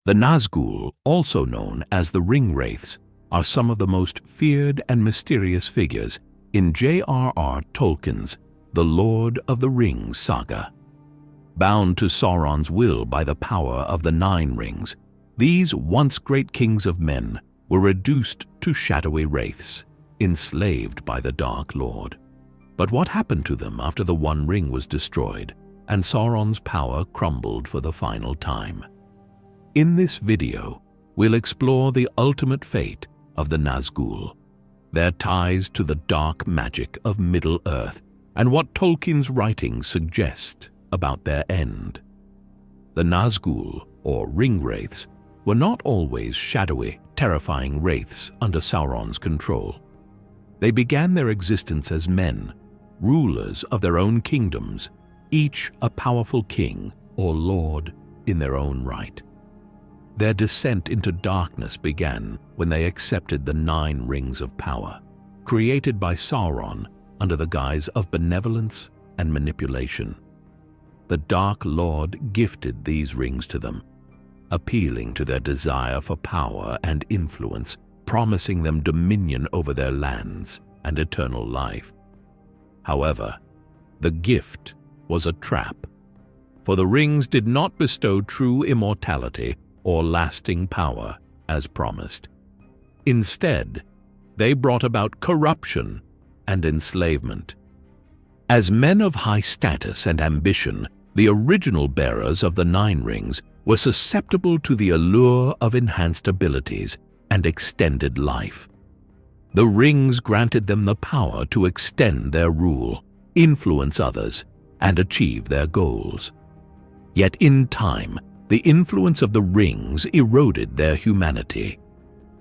The Nazgul, also known as the Ring Wraiths, are some of the most feared and mysterious figures in J.R.R. Tolkien's The Lord of the Rings saga. Bound to Sauron's will by the power of the Nine Rings, these once great kings of men were reduced to shadowy wraiths, enslaved by the Dark Lord. But what happened to them after the One Ring was destroyed and Sauron's power crumbled for the final time? In this video, we'll explore the ultimate fate of the Nazgul, their ties to the dark magic of Middle-earth, and what Tolkien's writings suggest about their end. The Nazgul, or Ring Wraiths, were not always shadowy, terrifying wraiths under Sauron's control. They began their existence as men, rulers of their own kingdoms, each a powerful king or lord in their own right. Their descent into darkness began when they accepted the Nine Rings of Power, created by Sauron under the guise of benevolence and manipulation. The Dark Lord gifted these rings to them, appealing to their desire for power and influence, promising them dominion over their lands and eternal life. However, the gift was a trap, for the rings did not bestow true immortality or lasting power as promised. Instead, they brought about corruption and enslavement. As men of high status and ambition, the original bearers of the Nine Rings were susceptible to the allure of enhanced abilities and extended life. The rings granted them the power to extend their rule, influence others, and achieve their goals. Yet in time, the influence of the rings eroded their humanity.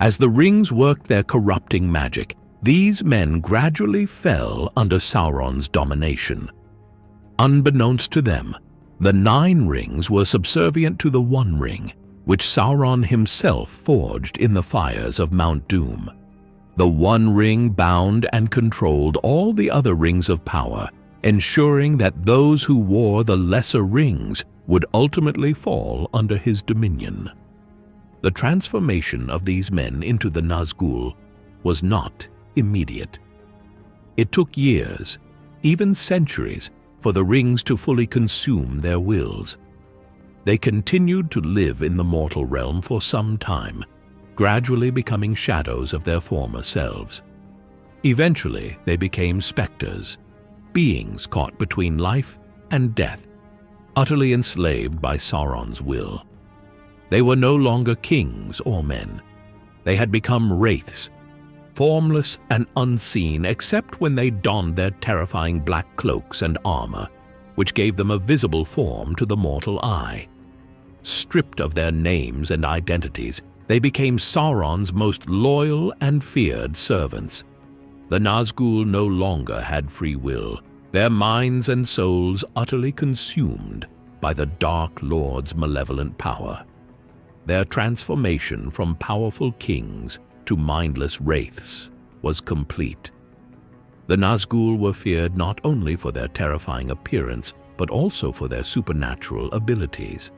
As the rings worked their corrupting magic, these men gradually fell under Sauron's domination. Unbeknownst to them, the Nine Rings were subservient to the One Ring, which Sauron himself forged in the fires of Mount Doom. The One Ring bound and controlled all the other rings of power, ensuring that those who wore the lesser rings would ultimately fall under his dominion. The transformation of these men into the Nazgul was not immediate. It took years, even centuries, for the rings to fully consume their wills. They continued to live in the mortal realm for some time, gradually becoming shadows of their former selves. Eventually, they became specters, beings caught between life and death, utterly enslaved by Sauron's will. They were no longer kings or men. They had become wraiths, formless and unseen except when they donned their terrifying black cloaks and armor, which gave them a visible form to the mortal eye. Stripped of their names and identities, they became Sauron's most loyal and feared servants. The Nazgul no longer had free will, their minds and souls utterly consumed by the Dark Lord's malevolent power. Their transformation from powerful kings to mindless wraiths was complete. The Nazgul were feared not only for their terrifying appearance, but also for their supernatural abilities.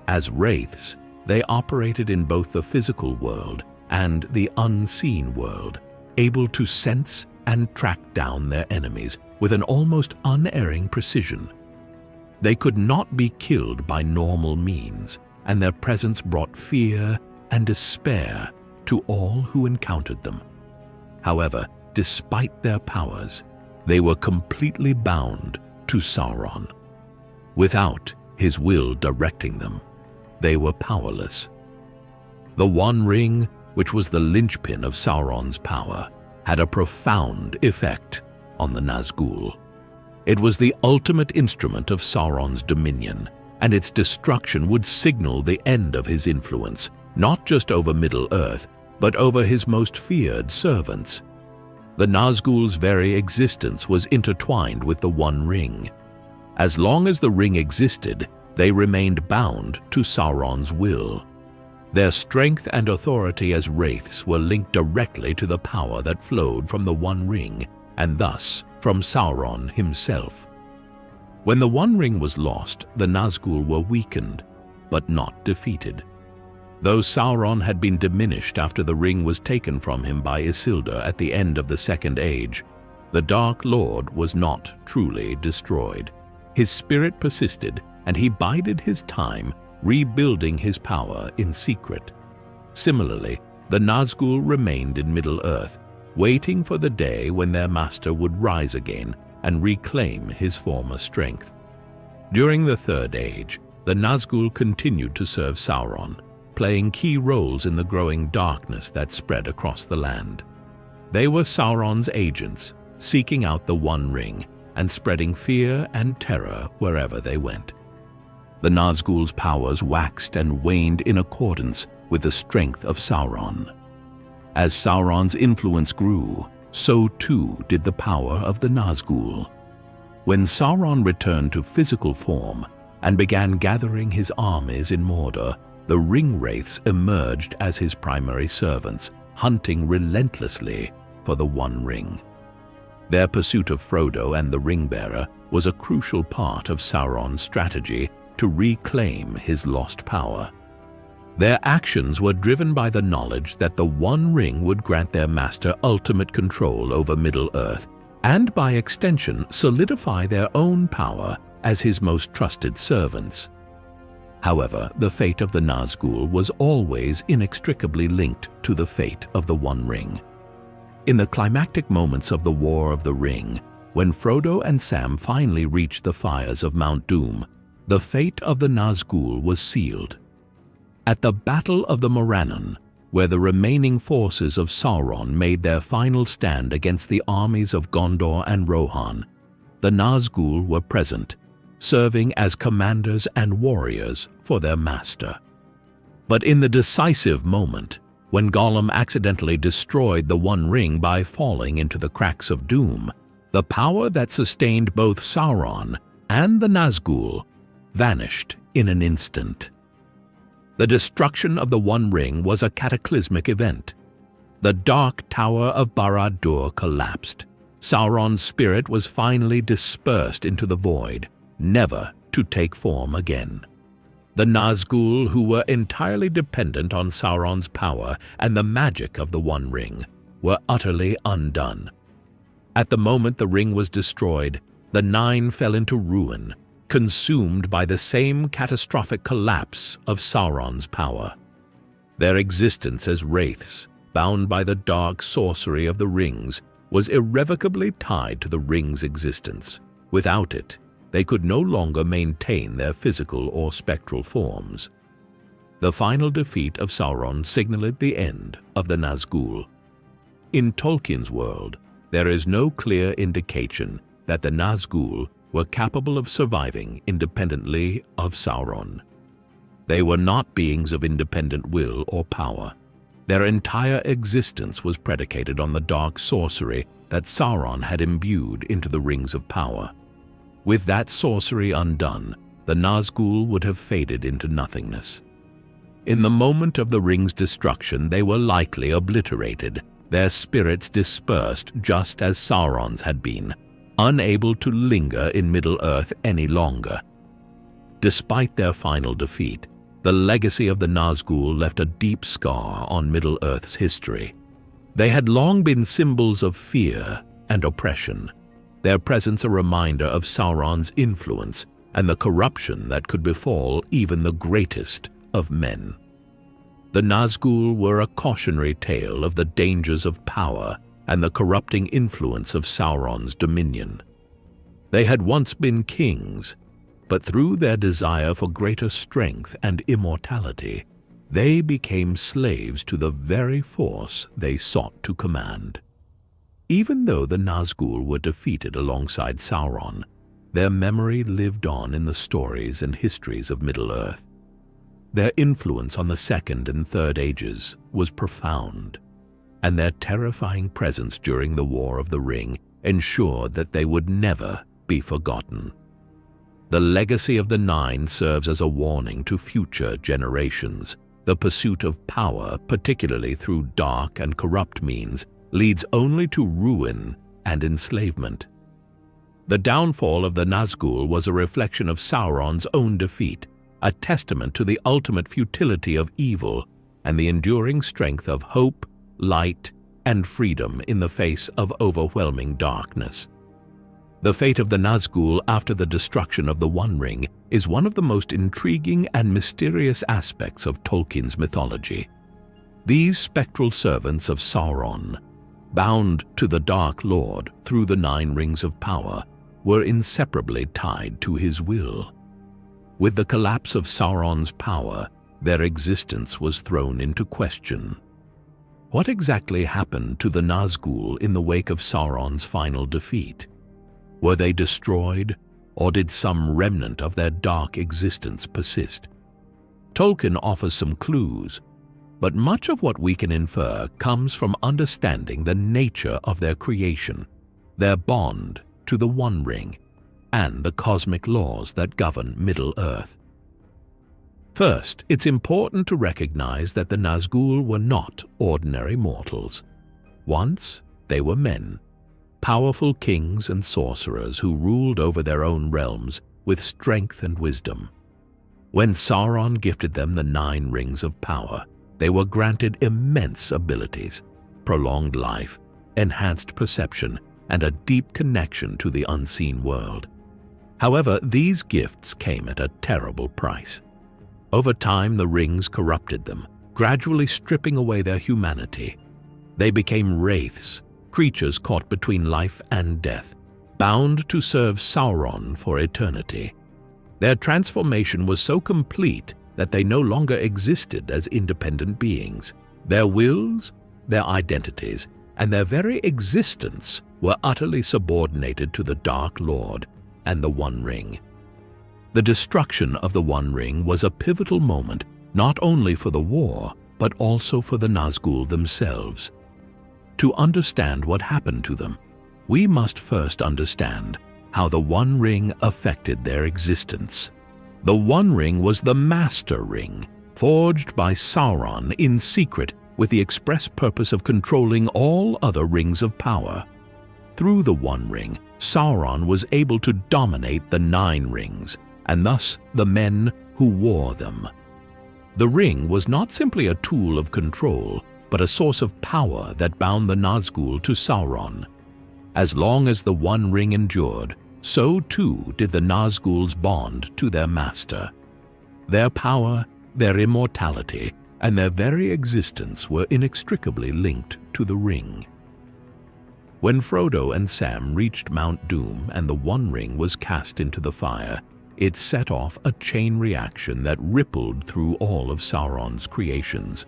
As wraiths, they operated in both the physical world and the unseen world, able to sense and track down their enemies with an almost unerring precision. They could not be killed by normal means, and their presence brought fear and despair to all who encountered them. However, despite their powers, they were completely bound to Sauron. Without his will directing them, they were powerless. The One Ring, which was the linchpin of Sauron's power, had a profound effect on the Nazgul. It was the ultimate instrument of Sauron's dominion, and its destruction would signal the end of his influence, not just over Middle-earth, but over his most feared servants. The Nazgul's very existence was intertwined with the One Ring. As long as the ring existed, they remained bound to Sauron's will. Their strength and authority as wraiths were linked directly to the power that flowed from the One Ring, and thus from Sauron himself. When the One Ring was lost, the Nazgul were weakened, but not defeated. Though Sauron had been diminished after the ring was taken from him by Isildur at the end of the Second Age, the Dark Lord was not truly destroyed. His spirit persisted, and he bided his time, rebuilding his power in secret. Similarly, the Nazgul remained in Middle-earth, waiting for the day when their master would rise again and reclaim his former strength. During the Third Age, the Nazgul continued to serve Sauron, playing key roles in the growing darkness that spread across the land. They were Sauron's agents, seeking out the One Ring and spreading fear and terror wherever they went. The Nazgul's powers waxed and waned in accordance with the strength of Sauron. As Sauron's influence grew, so too did the power of the Nazgul. When Sauron returned to physical form and began gathering his armies in Mordor, the Ringwraiths emerged as his primary servants, hunting relentlessly for the One Ring. Their pursuit of Frodo and the Ringbearer was a crucial part of Sauron's strategy to reclaim his lost power. Their actions were driven by the knowledge that the One Ring would grant their master ultimate control over Middle-earth and, by extension, solidify their own power as his most trusted servants. However, the fate of the Nazgul was always inextricably linked to the fate of the One Ring. In the climactic moments of the War of the Ring, when Frodo and Sam finally reached the fires of Mount Doom, the fate of the Nazgul was sealed. At the Battle of the Morannon, where the remaining forces of Sauron made their final stand against the armies of Gondor and Rohan, the Nazgul were present, serving as commanders and warriors for their master. But in the decisive moment, when Gollum accidentally destroyed the One Ring by falling into the cracks of doom, the power that sustained both Sauron and the Nazgul vanished in an instant. The destruction of the One Ring was a cataclysmic event. The Dark Tower of Barad-dûr collapsed. Sauron's spirit was finally dispersed into the void, never to take form again. The Nazgul, who were entirely dependent on Sauron's power and the magic of the One Ring, were utterly undone. At the moment the ring was destroyed, the Nine fell into ruin, consumed by the same catastrophic collapse of Sauron's power. Their existence as wraiths, bound by the dark sorcery of the rings, was irrevocably tied to the ring's existence. Without it, they could no longer maintain their physical or spectral forms. The final defeat of Sauron signaled the end of the Nazgul. In Tolkien's world, there is no clear indication that the Nazgul were capable of surviving independently of Sauron. They were not beings of independent will or power. Their entire existence was predicated on the dark sorcery that Sauron had imbued into the Rings of Power. With that sorcery undone, the Nazgul would have faded into nothingness. In the moment of the ring's destruction, they were likely obliterated, their spirits dispersed just as Sauron's had been, unable to linger in Middle-earth any longer. Despite their final defeat, the legacy of the Nazgul left a deep scar on Middle-earth's history. They had long been symbols of fear and oppression, their presence a reminder of Sauron's influence and the corruption that could befall even the greatest of men. The Nazgul were a cautionary tale of the dangers of power and the corrupting influence of Sauron's dominion. They had once been kings, but through their desire for greater strength and immortality, they became slaves to the very force they sought to command. Even though the Nazgul were defeated alongside Sauron, their memory lived on in the stories and histories of Middle-earth. Their influence on the Second and Third Ages was profound, and their terrifying presence during the War of the Ring ensured that they would never be forgotten. The legacy of the Nine serves as a warning to future generations. The pursuit of power, particularly through dark and corrupt means, leads only to ruin and enslavement. The downfall of the Nazgul was a reflection of Sauron's own defeat, a testament to the ultimate futility of evil and the enduring strength of hope, light, and freedom in the face of overwhelming darkness. The fate of the Nazgul after the destruction of the One Ring is one of the most intriguing and mysterious aspects of Tolkien's mythology. These spectral servants of Sauron, bound to the Dark Lord through the 9 rings of power, were inseparably tied to his will. With the collapse of Sauron's power, their existence was thrown into question. What exactly happened to the Nazgul in the wake of Sauron's final defeat? Were they destroyed, or did some remnant of their dark existence persist? Tolkien offers some clues, but much of what we can infer comes from understanding the nature of their creation, their bond to the One Ring, and the cosmic laws that govern Middle-earth. First, it's important to recognize that the Nazgul were not ordinary mortals. Once, they were men, powerful kings and sorcerers who ruled over their own realms with strength and wisdom. When Sauron gifted them the 9 rings of power, they were granted immense abilities, prolonged life, enhanced perception, and a deep connection to the unseen world. However, these gifts came at a terrible price. Over time, the rings corrupted them, gradually stripping away their humanity. They became wraiths, creatures caught between life and death, bound to serve Sauron for eternity. Their transformation was so complete that they no longer existed as independent beings. Their wills, their identities, and their very existence were utterly subordinated to the Dark Lord and the One Ring. The destruction of the One Ring was a pivotal moment not only for the war, but also for the Nazgul themselves. To understand what happened to them, we must first understand how the One Ring affected their existence. The One Ring was the Master Ring, forged by Sauron in secret with the express purpose of controlling all other rings of power. Through the One Ring, Sauron was able to dominate the 9 rings, and thus the men who wore them. The ring was not simply a tool of control, but a source of power that bound the Nazgul to Sauron. As long as the One Ring endured, so too did the Nazgul's bond to their master. Their power, their immortality, and their very existence were inextricably linked to the ring. When Frodo and Sam reached Mount Doom and the One Ring was cast into the fire, it set off a chain reaction that rippled through all of Sauron's creations.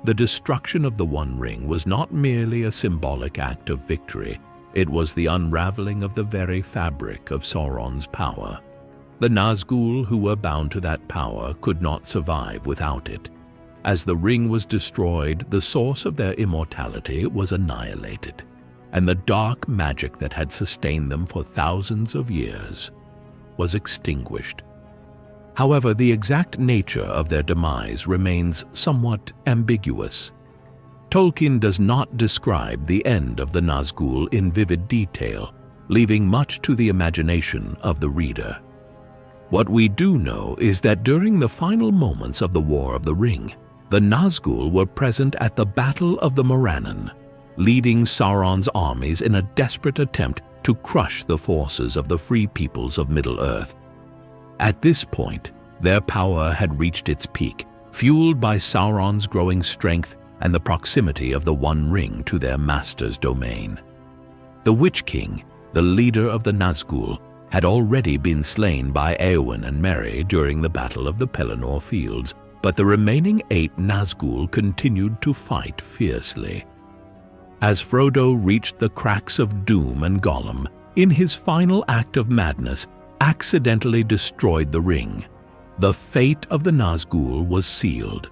The destruction of the One Ring was not merely a symbolic act of victory, it was the unraveling of the very fabric of Sauron's power. The Nazgul who were bound to that power could not survive without it. As the ring was destroyed, the source of their immortality was annihilated, and the dark magic that had sustained them for thousands of years was extinguished. However, the exact nature of their demise remains somewhat ambiguous. Tolkien does not describe the end of the Nazgul in vivid detail, leaving much to the imagination of the reader. What we do know is that during the final moments of the War of the Ring, the Nazgul were present at the Battle of the Morannon, leading Sauron's armies in a desperate attempt to crush the forces of the free peoples of Middle-earth. At this point, their power had reached its peak, fueled by Sauron's growing strength and the proximity of the One Ring to their master's domain. The Witch King, the leader of the Nazgul, had already been slain by Éowyn and Merry during the Battle of the Pelennor Fields, but the remaining 8 Nazgul continued to fight fiercely. As Frodo reached the cracks of Doom and Gollum, in his final act of madness, accidentally destroyed the ring, the fate of the Nazgul was sealed.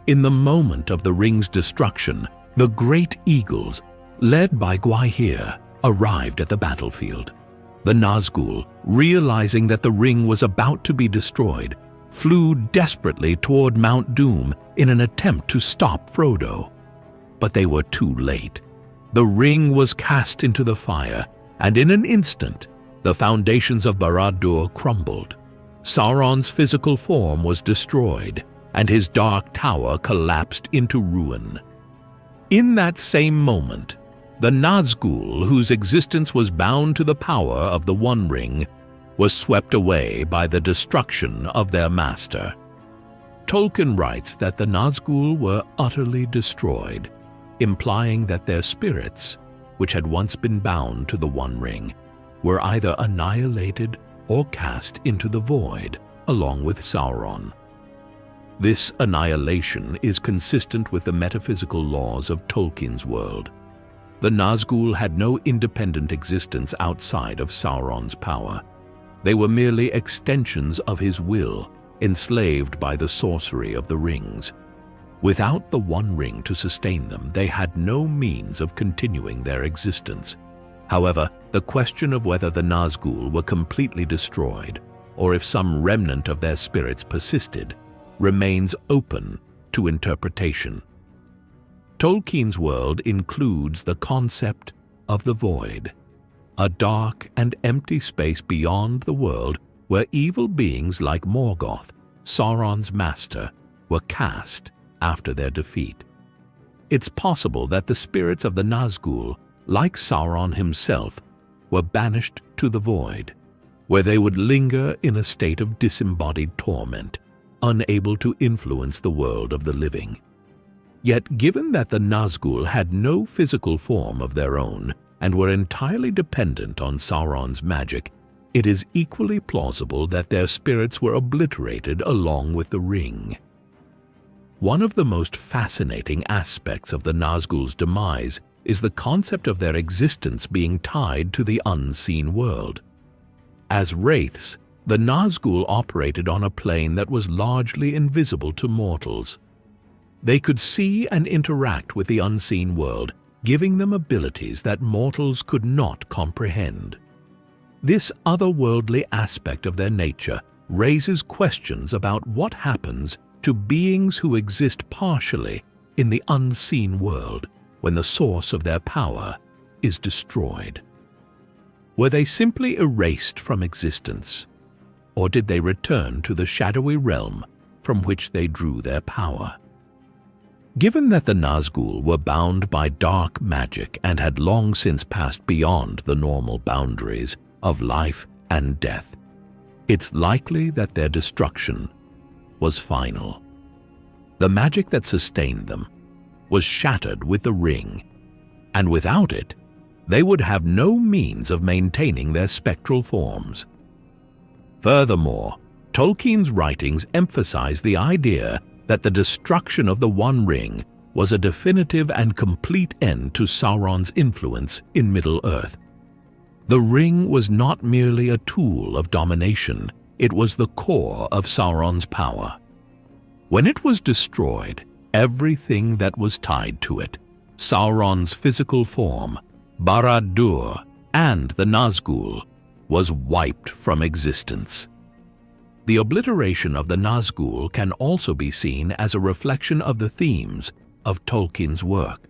In the moment of the ring's destruction, the great eagles, led by Gwaihir, arrived at the battlefield. The Nazgul, realizing that the ring was about to be destroyed, flew desperately toward Mount Doom in an attempt to stop Frodo. But they were too late. The ring was cast into the fire, and in an instant, the foundations of Barad-dûr crumbled. Sauron's physical form was destroyed, and his dark tower collapsed into ruin. In that same moment, the Nazgul, whose existence was bound to the power of the One Ring, was swept away by the destruction of their master. Tolkien writes that the Nazgul were utterly destroyed, implying that their spirits, which had once been bound to the One Ring, were either annihilated or cast into the void, along with Sauron. This annihilation is consistent with the metaphysical laws of Tolkien's world. The Nazgul had no independent existence outside of Sauron's power. They were merely extensions of his will, enslaved by the sorcery of the rings. Without the One Ring to sustain them, they had no means of continuing their existence. However, the question of whether the Nazgul were completely destroyed, or if some remnant of their spirits persisted, remains open to interpretation. Tolkien's world includes the concept of the void, a dark and empty space beyond the world where evil beings like Morgoth, Sauron's master, were cast after their defeat. It's possible that the spirits of the Nazgul, like Sauron himself, were banished to the void, where they would linger in a state of disembodied torment, unable to influence the world of the living. Yet, given that the Nazgul had no physical form of their own and were entirely dependent on Sauron's magic, it is equally plausible that their spirits were obliterated along with the ring. One of the most fascinating aspects of the Nazgul's demise is the concept of their existence being tied to the unseen world. As wraiths, the Nazgul operated on a plane that was largely invisible to mortals. They could see and interact with the unseen world, giving them abilities that mortals could not comprehend. This otherworldly aspect of their nature raises questions about what happens to beings who exist partially in the unseen world when the source of their power is destroyed. Were they simply erased from existence, or did they return to the shadowy realm from which they drew their power? Given that the Nazgul were bound by dark magic and had long since passed beyond the normal boundaries of life and death, it's likely that their destruction was final. The magic that sustained them was shattered with the ring, and without it, they would have no means of maintaining their spectral forms. Furthermore, Tolkien's writings emphasize the idea that the destruction of the One Ring was a definitive and complete end to Sauron's influence in Middle-earth. The ring was not merely a tool of domination, it was the core of Sauron's power. When it was destroyed, everything that was tied to it, Sauron's physical form, Barad-dûr, and the Nazgul, was wiped from existence. The obliteration of the Nazgul can also be seen as a reflection of the themes of Tolkien's work.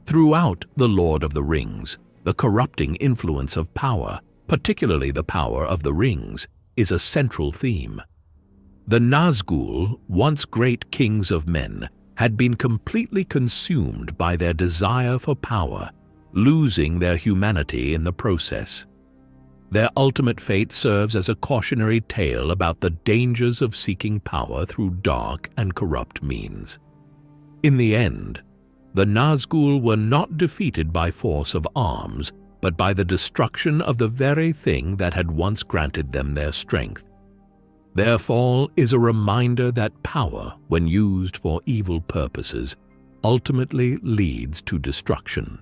Throughout The Lord of the Rings, the corrupting influence of power, particularly the power of the rings, is a central theme. The Nazgul, once great kings of men, had been completely consumed by their desire for power, losing their humanity in the process. Their ultimate fate serves as a cautionary tale about the dangers of seeking power through dark and corrupt means. In the end, the Nazgul were not defeated by force of arms, but by the destruction of the very thing that had once granted them their strength. Their fall is a reminder that power, when used for evil purposes, ultimately leads to destruction.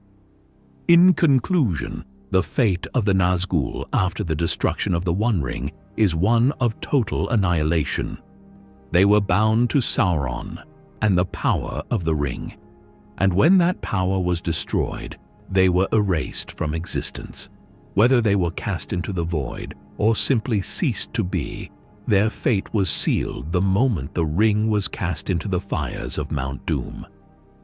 In conclusion, the fate of the Nazgul after the destruction of the One Ring is one of total annihilation. They were bound to Sauron and the power of the ring, and when that power was destroyed, they were erased from existence. Whether they were cast into the void or simply ceased to be, their fate was sealed the moment the ring was cast into the fires of Mount Doom.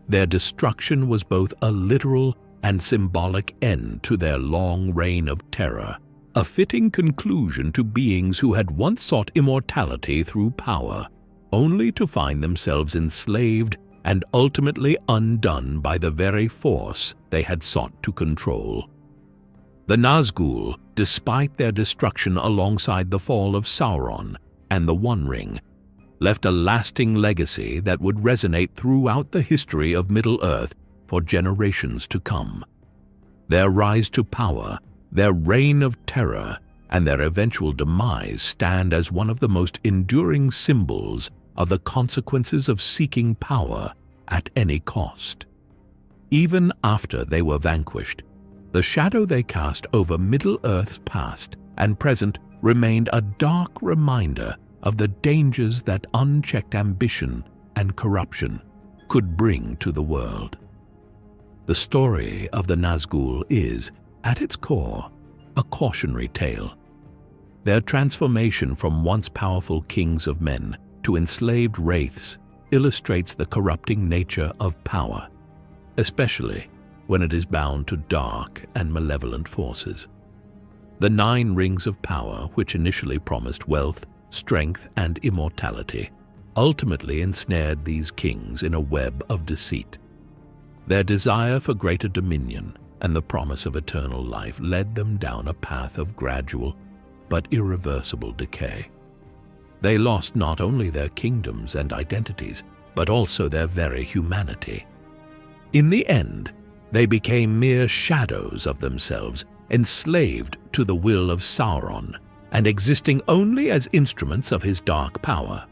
Their destruction was both a literal and symbolic end to their long reign of terror, a fitting conclusion to beings who had once sought immortality through power, only to find themselves enslaved and ultimately undone by the very force they had sought to control. The Nazgul, despite their destruction alongside the fall of Sauron and the One Ring, left a lasting legacy that would resonate throughout the history of Middle-earth for generations to come. Their rise to power, their reign of terror, and their eventual demise stand as one of the most enduring symbols of the consequences of seeking power at any cost. Even after they were vanquished, the shadow they cast over Middle-earth's past and present remained a dark reminder of the dangers that unchecked ambition and corruption could bring to the world. The story of the Nazgul is, at its core, a cautionary tale. Their transformation from once powerful kings of men to enslaved wraiths illustrates the corrupting nature of power, especially when it is bound to dark and malevolent forces. The 9 rings of power, which initially promised wealth, strength, and immortality, ultimately ensnared these kings in a web of deceit. Their desire for greater dominion and the promise of eternal life led them down a path of gradual but irreversible decay. They lost not only their kingdoms and identities, but also their very humanity. In the end, they became mere shadows of themselves, enslaved to the will of Sauron, and existing only as instruments of his dark power.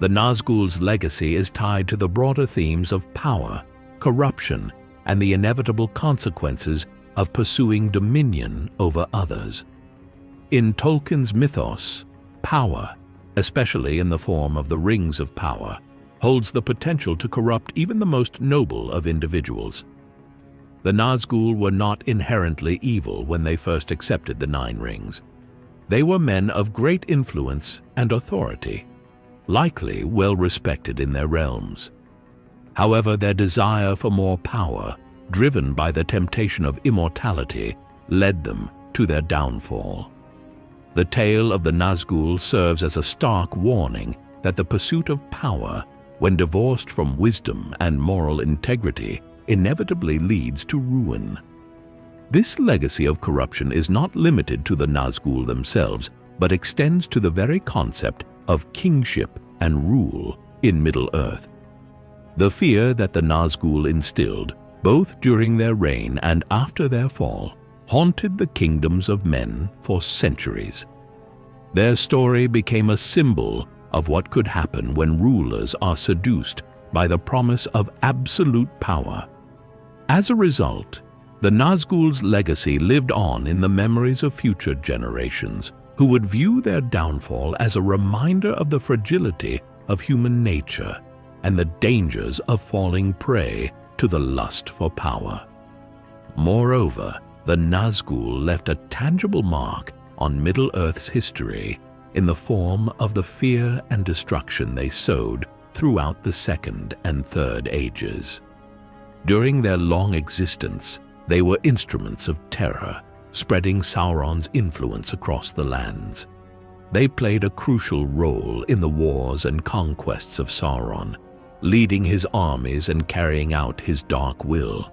The Nazgul's legacy is tied to the broader themes of power, corruption, and the inevitable consequences of pursuing dominion over others. In Tolkien's mythos, power, especially in the form of the Rings of Power, holds the potential to corrupt even the most noble of individuals. The Nazgul were not inherently evil when they first accepted the 9 rings. They were men of great influence and authority, likely well respected in their realms. However, their desire for more power, driven by the temptation of immortality, led them to their downfall. The tale of the Nazgul serves as a stark warning that the pursuit of power, when divorced from wisdom and moral integrity, inevitably leads to ruin. This legacy of corruption is not limited to the Nazgul themselves, but extends to the very concept of kingship and rule in Middle-earth. The fear that the Nazgul instilled, both during their reign and after their fall, haunted the kingdoms of men for centuries. Their story became a symbol of what could happen when rulers are seduced by the promise of absolute power. As a result, the Nazgul's legacy lived on in the memories of future generations, who would view their downfall as a reminder of the fragility of human nature and the dangers of falling prey to the lust for power. Moreover, the Nazgul left a tangible mark on Middle-earth's history in the form of the fear and destruction they sowed throughout the Second and Third Ages. During their long existence, they were instruments of terror, spreading Sauron's influence across the lands. They played a crucial role in the wars and conquests of Sauron, leading his armies and carrying out his dark will.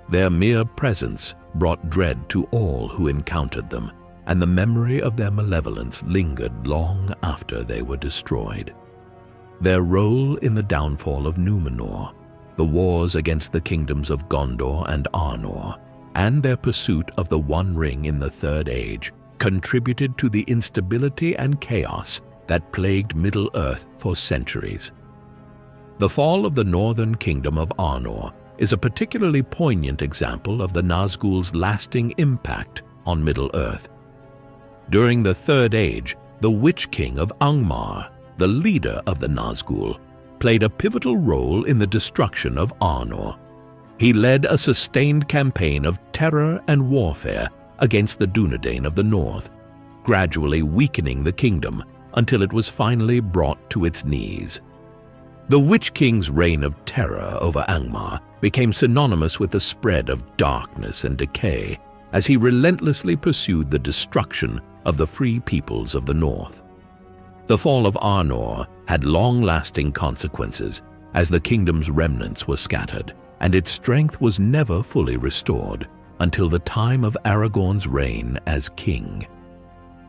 Their mere presence brought dread to all who encountered them, and the memory of their malevolence lingered long after they were destroyed. Their role in the downfall of Numenor, the wars against the kingdoms of Gondor and Arnor, and their pursuit of the One Ring in the Third Age contributed to the instability and chaos that plagued Middle-earth for centuries. The fall of the northern kingdom of Arnor is a particularly poignant example of the Nazgul's lasting impact on Middle-earth. During the Third Age, the Witch King of Angmar, the leader of the Nazgul, played a pivotal role in the destruction of Arnor. He led a sustained campaign of terror and warfare against the Dunedain of the north, gradually weakening the kingdom until it was finally brought to its knees. The Witch King's reign of terror over Angmar became synonymous with the spread of darkness and decay, as he relentlessly pursued the destruction of the free peoples of the north. The fall of Arnor had long-lasting consequences, as the kingdom's remnants were scattered, and its strength was never fully restored until the time of Aragorn's reign as king.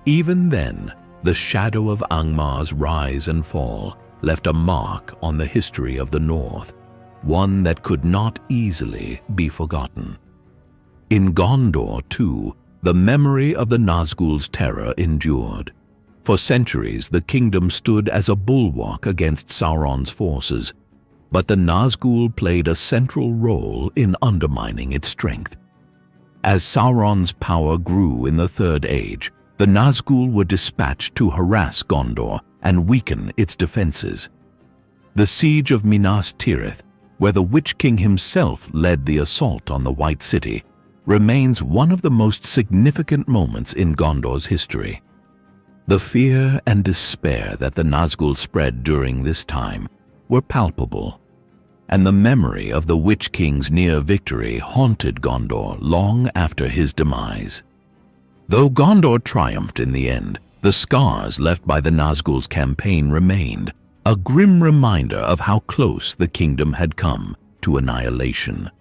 Even then, the shadow of Angmar's rise and fall left a mark on the history of the North, one that could not easily be forgotten. In Gondor, too, the memory of the Nazgul's terror endured. For centuries, the kingdom stood as a bulwark against Sauron's forces, but the Nazgul played a central role in undermining its strength. As Sauron's power grew in the Third Age, the Nazgul were dispatched to harass Gondor and weaken its defenses. The siege of Minas Tirith, where the Witch King himself led the assault on the White City, remains one of the most significant moments in Gondor's history. The fear and despair that the Nazgul spread during this time were palpable, and the memory of the Witch King's near victory haunted Gondor long after his demise. Though Gondor triumphed in the end, the scars left by the Nazgul's campaign remained, a grim reminder of how close the kingdom had come to annihilation.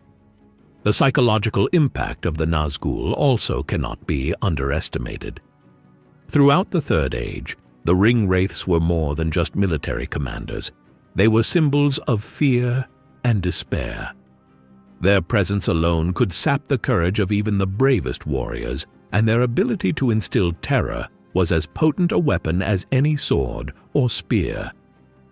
The psychological impact of the Nazgul also cannot be underestimated. Throughout the Third Age, the Ringwraiths were more than just military commanders. They were symbols of fear and despair. Their presence alone could sap the courage of even the bravest warriors, and their ability to instill terror was as potent a weapon as any sword or spear.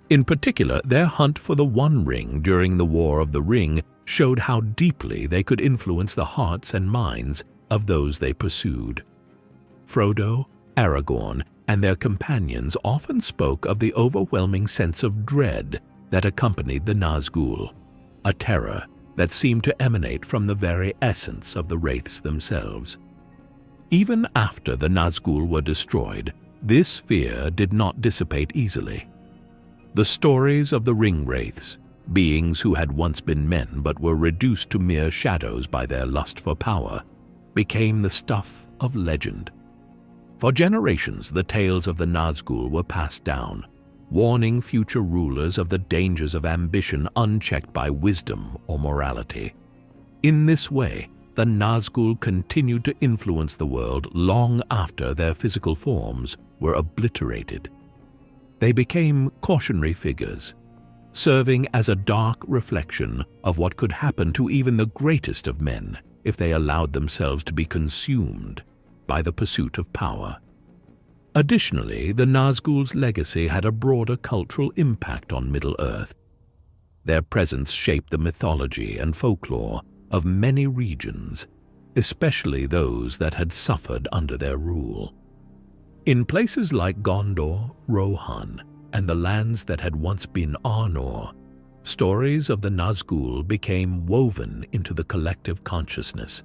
In particular, their hunt for the One Ring during the War of the Ring showed how deeply they could influence the hearts and minds of those they pursued. Frodo, Aragorn, and their companions often spoke of the overwhelming sense of dread that accompanied the Nazgul, a terror that seemed to emanate from the very essence of the Wraiths themselves. Even after the Nazgul were destroyed, this fear did not dissipate easily. The stories of the Ringwraiths, beings who had once been men but were reduced to mere shadows by their lust for power, became the stuff of legend. For generations, the tales of the Nazgul were passed down, warning future rulers of the dangers of ambition unchecked by wisdom or morality. In this way, the Nazgul continued to influence the world long after their physical forms were obliterated. They became cautionary figures, serving as a dark reflection of what could happen to even the greatest of men if they allowed themselves to be consumed by the pursuit of power. Additionally, the Nazgul's legacy had a broader cultural impact on Middle-earth. Their presence shaped the mythology and folklore of many regions, especially those that had suffered under their rule. In places like Gondor, Rohan, and the lands that had once been Arnor, stories of the Nazgul became woven into the collective consciousness.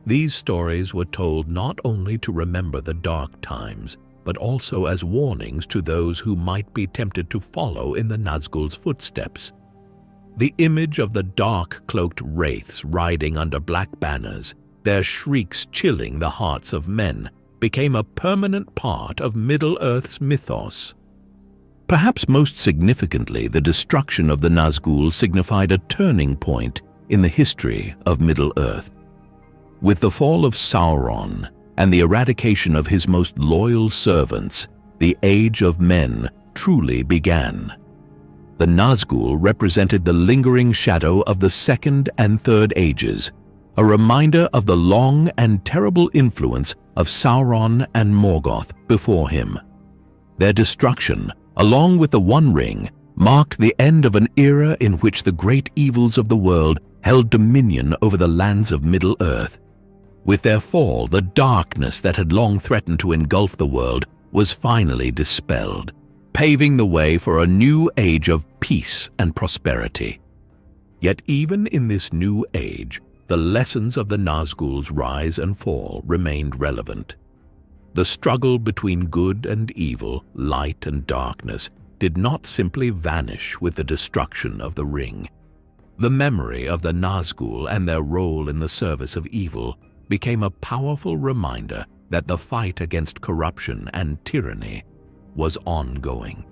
These stories were told not only to remember the dark times, but also as warnings to those who might be tempted to follow in the Nazgul's footsteps. The image of the dark-cloaked wraiths riding under black banners, their shrieks chilling the hearts of men, became a permanent part of Middle-earth's mythos. Perhaps most significantly, the destruction of the Nazgul signified a turning point in the history of Middle-earth. With the fall of Sauron and the eradication of his most loyal servants, the Age of Men truly began. The Nazgul represented the lingering shadow of the Second and Third Ages, a reminder of the long and terrible influence of Sauron and Morgoth before him. Their destruction, along with the One Ring, marked the end of an era in which the great evils of the world held dominion over the lands of Middle-earth. With their fall, the darkness that had long threatened to engulf the world was finally dispelled, paving the way for a new age of peace and prosperity. Yet even in this new age, the lessons of the Nazgul's rise and fall remained relevant. The struggle between good and evil, light and darkness, did not simply vanish with the destruction of the ring. The memory of the Nazgul and their role in the service of evil became a powerful reminder that the fight against corruption and tyranny was ongoing.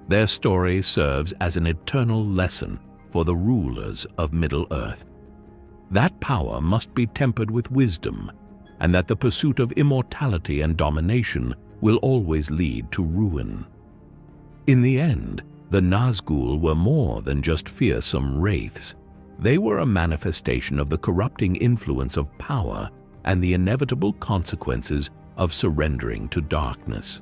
Their story serves as an eternal lesson for the rulers of Middle-earth. That power must be tempered with wisdom, and that the pursuit of immortality and domination will always lead to ruin. In the end, the Nazgul were more than just fearsome wraiths. They were a manifestation of the corrupting influence of power and the inevitable consequences of surrendering to darkness.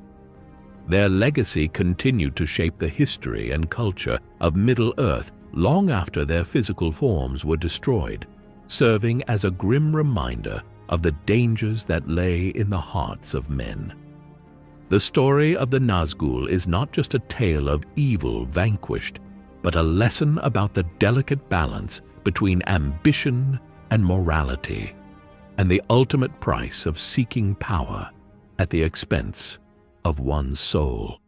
Their legacy continued to shape the history and culture of Middle-earth long after their physical forms were destroyed, serving as a grim reminder of the dangers that lay in the hearts of men. The story of the Nazgul is not just a tale of evil vanquished, but a lesson about the delicate balance between ambition and morality, and the ultimate price of seeking power at the expense of one's soul.